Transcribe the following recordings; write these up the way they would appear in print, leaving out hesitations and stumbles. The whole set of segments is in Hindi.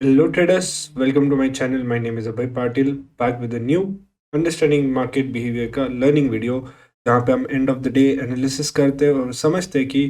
Hello traders, welcome to my channel. My name is Abhay Patil, back with a new understanding market behavior का learning video जहाँ पे हम end of the day analysis करते हैं और समझते हैं कि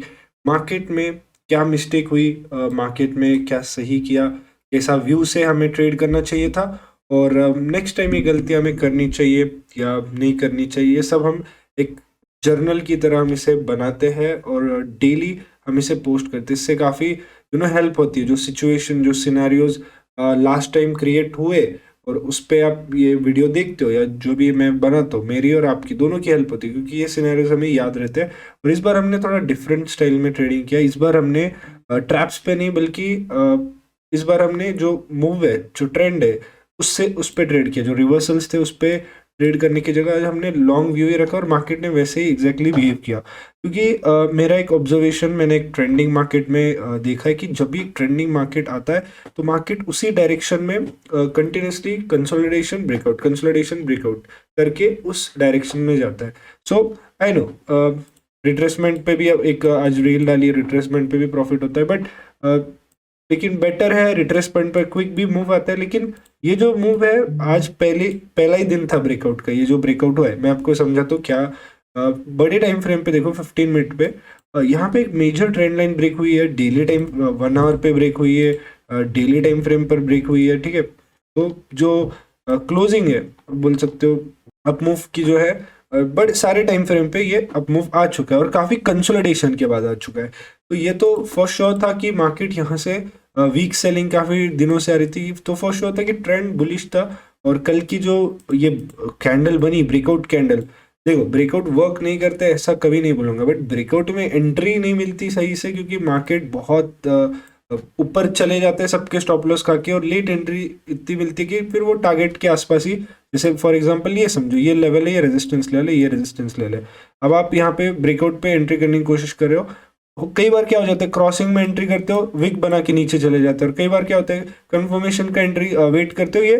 मार्केट में क्या मिस्टेक हुई, मार्केट में क्या सही किया, कैसा व्यू से हमें ट्रेड करना चाहिए था और नेक्स्ट टाइम ये गलतियाँ हमें करनी चाहिए या नहीं करनी चाहिए। ये सब हम एक जर्नल की तरह हम इसे बनाते हैं और डेली हम इसे पोस्ट करते हैं। इससे काफ़ी हेल्प होती है। जो सिचुएशन, जो सिनेरियोज लास्ट टाइम क्रिएट हुए और उस पे आप ये वीडियो देखते हो या जो भी मैं बनाता हूँ, मेरी और आपकी दोनों की हेल्प होती है क्योंकि ये सिनेरियोज हमें याद रहते हैं। और इस बार हमने थोड़ा डिफरेंट स्टाइल में ट्रेडिंग किया। इस बार हमने ट्रैप्स पे नहीं बल्कि इस बार हमने जो मूव है, जो ट्रेंड है, उससे उस पे ट्रेड किया। जो रिवर्सल्स थे उस पे ट्रेड करने की जगह आज हमने लॉन्ग व्यू ही रखा और मार्केट ने वैसे ही एग्जैक्टली बिहेव किया। क्योंकि मेरा एक ऑब्जर्वेशन, मैंने एक ट्रेंडिंग मार्केट में देखा है कि जब भी ट्रेंडिंग मार्केट आता है तो मार्केट उसी डायरेक्शन में कंटिन्यूसली कंसोलिडेशन ब्रेकआउट करके उस डायरेक्शन में जाता है। सो आई नो रिट्रेसमेंट पे भी अब एक आज रील डाली, रिट्रेसमेंट पे भी प्रॉफिट होता है, बट लेकिन बेटर है रिट्रेसमेंट पर क्विक भी मूव आता है। लेकिन ये जो मूव है आज पहला ही दिन था ब्रेकआउट का। ये जो ब्रेकआउट हुआ है मैं आपको समझाता हूँ क्या। बड़े टाइम फ्रेम पे देखो 15 मिनट पे यहाँ पे एक मेजर ट्रेंड लाइन ब्रेक हुई है। डेली टाइम 1 आवर पे ब्रेक हुई है, डेली टाइम फ्रेम पर ब्रेक हुई है, ठीक है। तो जो क्लोजिंग है, बोल सकते हो अप मूव की जो है, बट सारे टाइम फ्रेम पे ये अप मूव आ चुका है और काफ़ी कंसोलिडेशन के बाद आ चुका है। तो ये तो फॉर श्योर था कि मार्केट यहाँ से वीक सेलिंग काफ़ी दिनों से आ रही थी, तो फॉर श्योर था कि ट्रेंड बुलिश था। और कल की जो ये कैंडल बनी, ब्रेकआउट कैंडल, देखो ब्रेकआउट वर्क नहीं करता ऐसा कभी नहीं बोलूँगा, बट ब्रेकआउट में एंट्री नहीं मिलती सही से क्योंकि मार्केट बहुत ऊपर चले जाते हैं सबके स्टॉप लॉस खा के, और लेट एंट्री इतनी मिलती है कि फिर वो टारगेट के आसपास ही, जैसे फॉर एग्जांपल ये समझो ये लेवल है, ये रेजिस्टेंस लेवल है, ये रेजिस्टेंस लेवल है। अब आप यहाँ पे ब्रेकआउट पे एंट्री करने की कोशिश कर रहे हो, कई बार क्या हो जाता है क्रॉसिंग में एंट्री करते हो, विक बना के नीचे चले जाते हो, और कई बार क्या होता है कंफर्मेशन का एंट्री वेट करते हो, ये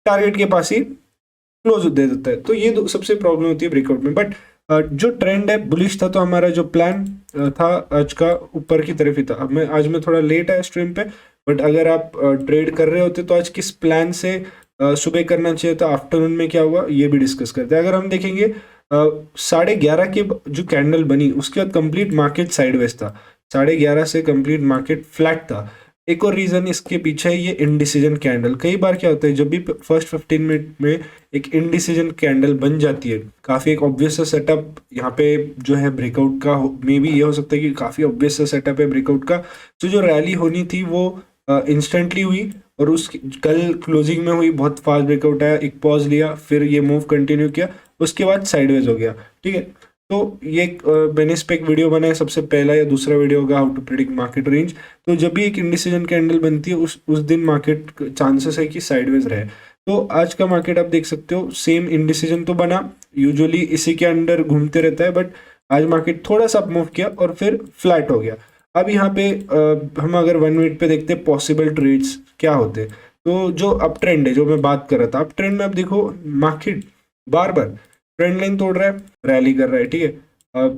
टारगेट के पास ही क्लोज दे देता है। तो ये सबसे प्रॉब्लम होती है ब्रेकआउट में। बट जो ट्रेंड है बुलिश था, तो हमारा जो प्लान था आज का ऊपर की तरफ ही था। अब मैं थोड़ा लेट आया स्ट्रीम पे, बट अगर आप ट्रेड कर रहे होते तो आज किस प्लान से सुबह करना चाहिए था, आफ्टरनून में क्या हुआ, ये भी डिस्कस करते हैं। अगर हम देखेंगे 11:30 के जो कैंडल बनी उसके बाद कंप्लीट मार्केट साइडवेज था। 11:30 से कंप्लीट मार्केट फ्लैट था। एक और रीजन इसके पीछे है ये इनडिसीजन कैंडल। कई बार क्या होता है जब भी फर्स्ट 15 मिनट में एक इनडिसीजन कैंडल बन जाती है, काफ़ी एक ऑब्वियस सा सेटअप यहाँ पे जो है ब्रेकआउट का, मे भी ये हो सकता है कि काफ़ी ऑब्वियस सा सेटअप है ब्रेकआउट का। तो जो रैली होनी थी वो इंस्टेंटली हुई और उस कल क्लोजिंग में हुई, बहुत फास्ट ब्रेकआउट आया, एक पॉज लिया, फिर ये मूव कंटिन्यू किया, उसके बाद साइडवेज हो गया, ठीक है। तो ये मैंने इस पर एक वीडियो बनाया, सबसे पहला या दूसरा वीडियो होगा how to predict market range. तो जब भी एक इंडिसीजन कैंडल बनती है उस दिन मार्केट चांसेस है कि साइडवेज रहे। तो आज का मार्केट आप देख सकते हो सेम इंडिसीजन तो बना, यूजुअली इसी के अंडर घूमते रहता है, बट आज मार्केट थोड़ा सा मूव किया और फिर फ्लैट हो गया। अब यहाँ पे हम अगर 1 मिनट पे देखते हैं पॉसिबल ट्रेड्स क्या होते, तो जो अप ट्रेंड है जो मैं बात कर रहा था, अप ट्रेंड में आप देखो मार्केट बार बार ट्रेंड लाइन तोड़ रहा है, रैली कर रहा है, ठीक है।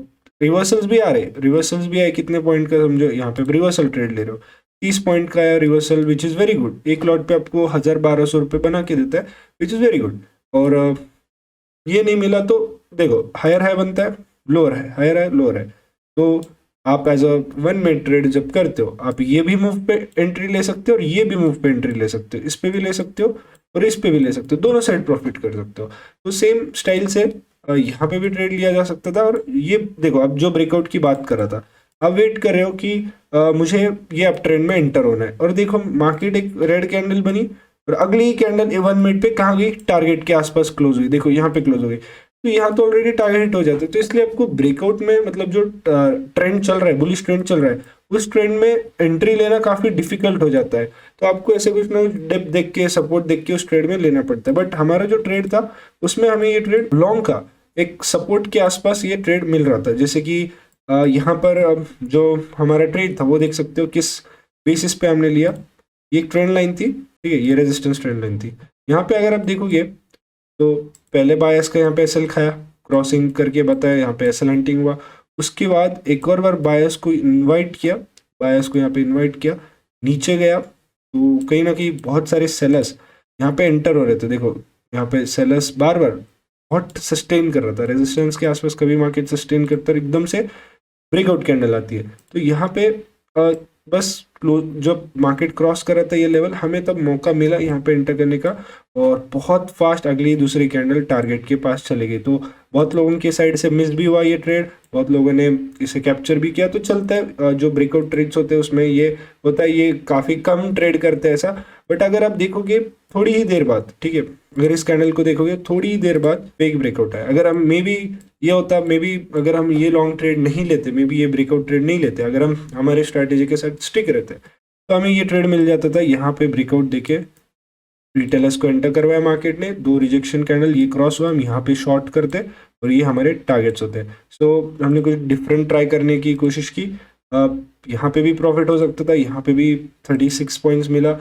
रिवर्सल्स भी आ रहे, रिवर्सल्स भी आए, कितने पॉइंट का समझो, यहाँ पे रिवर्सल ट्रेड ले रहे हो, 30 पॉइंट का आया reversal, which is very good. एक लॉट पे आपको 1000-1200 रुपये बना के देता है, विच इज़ वेरी गुड। और ये नहीं मिला तो देखो हायर हाई बनता है, लोअर है, हायर है, लोअर है। तो आप एज अ 1 मिनट ट्रेड जब करते हो, आप ये भी मूव पे एंट्री ले सकते हो और ये भी मूव पे एंट्री ले सकते हो, इस पे भी ले सकते हो और इस पे भी ले सकते हो, दोनों साइड प्रॉफिट कर सकते हो। तो सेम स्टाइल से यहाँ पे भी ट्रेड लिया जा सकता था। और ये देखो अब जो ब्रेकआउट की बात कर रहा था, अब वेट कर रहे हो कि मुझे ये अप ट्रेंड में एंटर होना है, और देखो मार्केट एक रेड कैंडल बनी और अगली ही कैंडल 1 मिनट पे कहाँ गई, टारगेट के आसपास क्लोज हुई, देखो यहाँ पे क्लोज हो गई। तो यहाँ तो ऑलरेडी टारगेट हिट हो जाते हैं। तो इसलिए आपको ब्रेकआउट में, मतलब जो ट्रेंड चल रहा है, बुलिश ट्रेंड चल रहा है, उस ट्रेंड में एंट्री लेना काफ़ी डिफिकल्ट हो जाता है। तो आपको ऐसे कुछ ना कुछ डेप्थ देख के, सपोर्ट देख के उस ट्रेड में लेना पड़ता है। बट हमारा जो ट्रेड था उसमें हमें ये ट्रेड लॉन्ग का एक सपोर्ट के आसपास ये ट्रेड मिल रहा था। जैसे कि यहाँ पर जो हमारा ट्रेड था वो देख सकते हो किस बेसिस पे हमने लिया। ये एक ट्रेंड लाइन थी, ठीक है, ये रेजिस्टेंस ट्रेंड लाइन थी। यहाँ पे अगर आप देखोगे तो पहले बायस का यहाँ पे एसएल खाया, क्रॉसिंग करके बताया, यहाँ पे एसएल हंटिंग हुआ। उसके बाद एक और बार बायस को इनवाइट किया, बायस को यहाँ पे इनवाइट किया, नीचे गया, तो कहीं ना कहीं बहुत सारे सेलर्स यहाँ पे एंटर हो रहे थे। देखो यहाँ पे सेलर्स बार बार बहुत सस्टेन कर रहा था, रेजिस्टेंस के आसपास कभी मार्केट सस्टेन करता है, एकदम से ब्रेकआउट कैंडल आती है। तो यहाँ पे बस जब मार्केट क्रॉस कर रहा था ये लेवल, हमें तब मौका मिला यहाँ पे एंटर करने का, और बहुत फास्ट अगली दूसरी कैंडल टारगेट के पास चली गई। तो बहुत लोगों की साइड से मिस भी हुआ ये ट्रेड, बहुत लोगों ने इसे कैप्चर भी किया। तो चलता है, जो ब्रेकआउट ट्रेड्स होते हैं उसमें ये होता है, ये काफ़ी कम ट्रेड करते हैं ऐसा। बट अगर आप देखोगे थोड़ी ही देर बाद, ठीक है, अगर इस कैंडल को देखोगे थोड़ी ही देर बाद फेक ब्रेकआउट है। अगर हम मे बी ये होता, मे बी अगर हम ये लॉन्ग ट्रेड नहीं लेते, मे बी ये ब्रेकआउट ट्रेड नहीं लेते, अगर हम हमारे स्ट्रैटेजी के साथ स्टिक रहते, तो हमें ये ट्रेड मिल जाता था। यहाँ पे ब्रेकआउट देके रिटेलर्स को एंटर करवाया मार्केट ने, 2 रिजेक्शन कैंडल, ये क्रॉस हुआ, हम यहाँ पे शॉर्ट करते और ये हमारे टारगेट्स होते हैं। सो हमने कुछ डिफरेंट ट्राई करने की कोशिश की। यहाँ पे भी प्रॉफिट हो सकता था, यहाँ पे भी 36 पॉइंट्स मिला।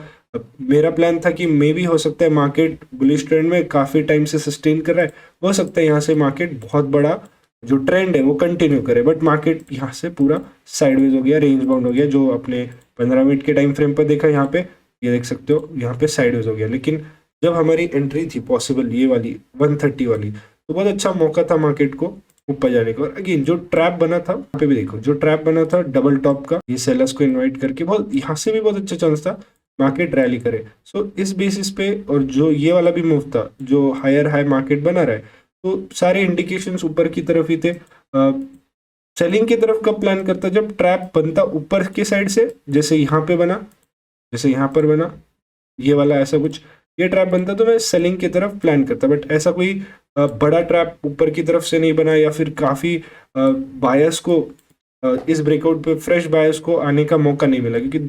मेरा प्लान था कि मे भी हो सकता है मार्केट बुलिश ट्रेंड में काफ़ी टाइम से सस्टेन कर रहा है, हो सकता है यहाँ से मार्केट बहुत बड़ा जो ट्रेंड है वो कंटिन्यू करे। बट मार्केट यहाँ से पूरा साइडवेज हो गया, रेंज बाउंड हो गया। जो अपने 15 मिनट के टाइम फ्रेम पर देखा, यहाँ पे ये देख सकते हो, यहाँ पे साइडवेज हो गया। लेकिन जब हमारी एंट्री थी पॉसिबल ये वाली 130 वाली, तो बहुत अच्छा मौका था मार्केट को ऊपर जाने का। और अगेन जो ट्रैप बना था, यहाँ पे भी देखो जो ट्रैप बना था डबल टॉप का, ये सेलर्स को इन्वाइट करके, बहुत यहाँ से भी बहुत अच्छा चांस था मार्केट रैली करे। सो इस बेसिस पे, और जो ये वाला भी मूव था, जो हायर हाई मार्केट बना रहा है, तो सारे इंडिकेशंस ऊपर की तरफ ही थे। सेलिंग की तरफ कब प्लान करता, जब ट्रैप बनता ऊपर के साइड से, जैसे यहाँ पे बना, जैसे यहाँ पर बना ये वाला, ऐसा कुछ ये ट्रैप बनता तो मैं सेलिंग की तरफ प्लान करता। बट ऐसा कोई बड़ा ट्रैप ऊपर की तरफ से नहीं बना, या फिर काफ़ी बायर्स को इस ब्रेकआउट पे फ्रेश बायर्स को आने का मौका नहीं मिला, क्योंकि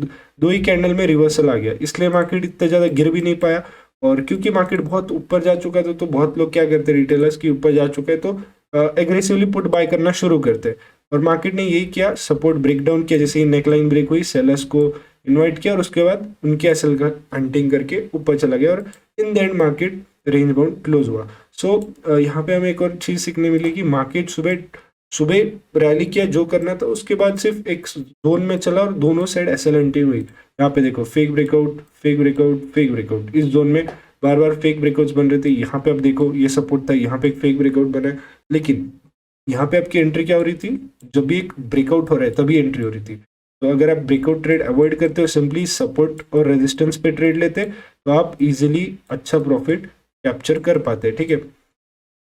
2 ही कैंडल में रिवर्सल आ गया, इसलिए मार्केट इतना ज़्यादा गिर भी नहीं पाया। और क्योंकि मार्केट बहुत ऊपर जा चुका था, तो बहुत लोग क्या करते, रिटेलर्स की ऊपर जा चुके हैं तो एग्रेसिवली पुट बाय करना शुरू करते हैं। और मार्केट ने यही किया, सपोर्ट ब्रेक डाउन किया, जैसे ही नेकलाइन ब्रेक हुई सेलर्स को इन्वाइट किया, और उसके बाद उनके एसएल का हंटिंग करके ऊपर चला गया, और in the end market range bound close हुआ। सो यहाँ पे हमें एक और चीज़ सीखने मिली कि मार्केट सुबह रैली किया जो करना था, उसके बाद सिर्फ एक जोन में चला और दोनों साइड एसएल हंटिंग हुई। यहाँ पे देखो fake breakout, fake breakout, fake breakout, इस जोन में बार बार फेक ब्रेकआउट्स बन रहे थे। यहाँ पे अब देखो ये सपोर्ट था, यहाँ पे एक फेक ब्रेकआउट बना है, लेकिन यहाँ पे आपकी एंट्री क्या हो रही थी, जब भी एक ब्रेकआउट हो रहा है तभी एंट्री हो रही थी। तो अगर आप ब्रेकआउट ट्रेड अवॉइड करते हो, सिंपली सपोर्ट और रेजिस्टेंस पे ट्रेड लेते, तो आप इजीली अच्छा प्रॉफिट कैप्चर कर पाते हैं। ठीक है,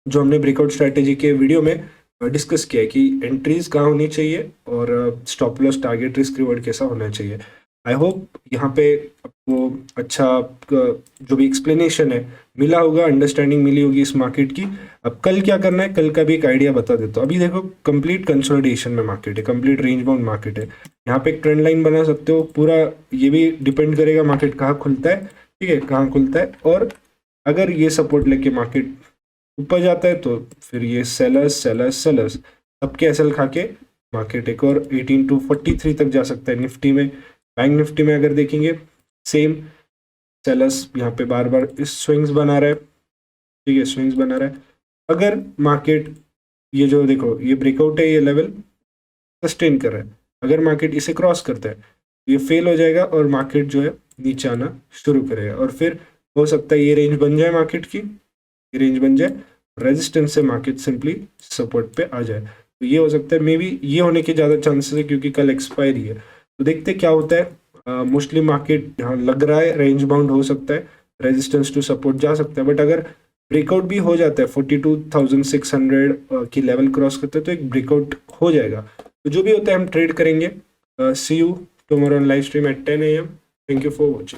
जो हमने ब्रेकआउट स्ट्रैटेजी के वीडियो में डिस्कस किया है कि एंट्रीज कहाँ होनी चाहिए और stop loss, target, risk reward कैसा होना चाहिए। आई होप यहाँ पे आपको अच्छा जो भी एक्सप्लेनेशन है मिला होगा, अंडरस्टैंडिंग मिली होगी इस मार्केट की। अब कल क्या करना है, कल का भी एक आइडिया बता देता हूँ। अभी देखो कंप्लीट कंसोलिडेशन में मार्केट है, कंप्लीट रेंज बाउंड मार्केट है। यहाँ पे एक ट्रेंड लाइन बना सकते हो पूरा, ये भी डिपेंड करेगा मार्केट कहाँ खुलता है, ठीक है, कहाँ खुलता है। और अगर ये सपोर्ट लेके मार्केट ऊपर जाता है तो फिर ये सेलर्स सबके एसएल खा के मार्केट एक और 18,243 तक जा सकता है। निफ्टी में, बैंक निफ्टी में अगर देखेंगे सेम, सेलर्स यहाँ पे बार बार इस स्विंग्स बना रहा है, ठीक है, स्विंग्स बना रहा है। अगर मार्केट ये जो देखो ये ब्रेकआउट है, ये लेवल सस्टेन कर रहा है, अगर मार्केट इसे क्रॉस करता है तो ये फेल हो जाएगा और मार्केट जो है नीचे आना शुरू करेगा। और फिर हो सकता है ये रेंज बन जाए मार्केट की, ये रेंज बन जाए, रेजिस्टेंस से मार्केट सिंपली सपोर्ट पे आ जाए। तो ये हो सकता है, मे बी ये होने के ज़्यादा चांसेस है क्योंकि कल एक्सपायरी है। तो देखते क्या होता है। मोस्टली मार्केट यहाँ लग रहा है रेंज बाउंड हो सकता है, रेजिस्टेंस टू सपोर्ट जा सकता है। बट अगर ब्रेकआउट भी हो जाता है 42,600 की लेवल क्रॉस करते हैं तो एक ब्रेकआउट हो जाएगा। तो जो भी होता है हम ट्रेड करेंगे। See you tomorrow on live stream at 10 AM। Thank you for watching.